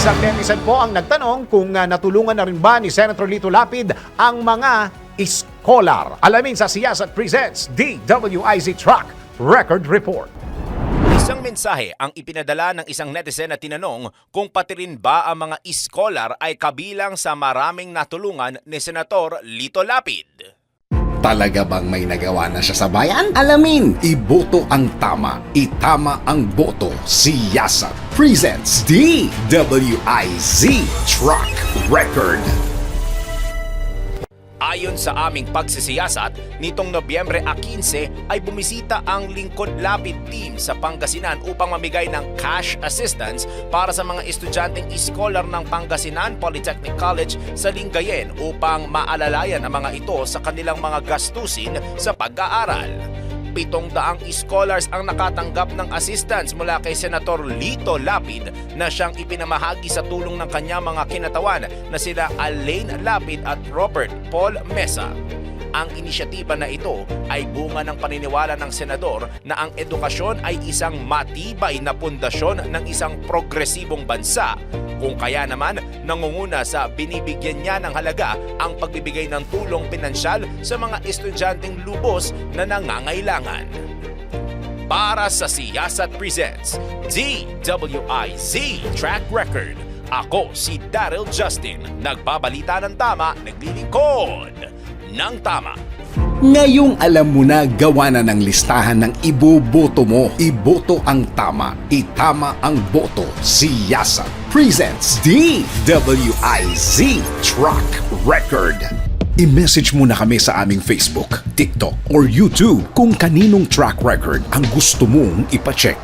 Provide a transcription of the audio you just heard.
Isang netizen po ang nagtanong kung natulungan na rin ba ni Senator Lito Lapid ang mga scholar. Alamin sa Siyasat Presents DWIZ Track Record Report. Isang mensahe ang ipinadala ng isang netizen na tinanong kung pati rin ba ang mga scholar ay kabilang sa maraming natulungan ni Senator Lito Lapid. Talaga bang may nagawa na siya sa bayan? Alamin! Iboto ang tama. Itama ang boto. Siyasat presents DWIZ Track Record. Ayon sa aming pagsisiyasat, nitong Nobyembre 15 ay bumisita ang Lingkod Lapid team sa Pangasinan upang mamigay ng cash assistance para sa mga estudyanteng scholar ng Pangasinan Polytechnic College sa Lingayen upang maalalayan ang mga ito sa kanilang mga gastusin sa pag-aaral. 700 scholars ang nakatanggap ng assistance mula kay Senator Lito Lapid na siyang ipinamahagi sa tulong ng kanyang mga kinatawan na sila Alain Lapid at Robert Paul Mesa. Ang inisyatiba na ito ay bunga ng paniniwala ng senador na ang edukasyon ay isang matibay na pundasyon ng isang progresibong bansa, kung kaya naman nangunguna sa binibigyan niya ng halaga ang pagbibigay ng tulong pinansyal sa mga estudyanteng lubos na nangangailangan. Para sa Siyasat Presents DWIZ Track Record, ako si Daryl Justin, nagbabalita ng tama, naglilingkod ng tama. Ngayong alam mo na, gawa na ng listahan ng iboboto mo. Iboto ang tama. Itama ang boto. Siyasat presents DWIZ Track Record. I-message mo na kami sa aming Facebook, TikTok, or YouTube kung kaninong track record ang gusto mong ipacheck.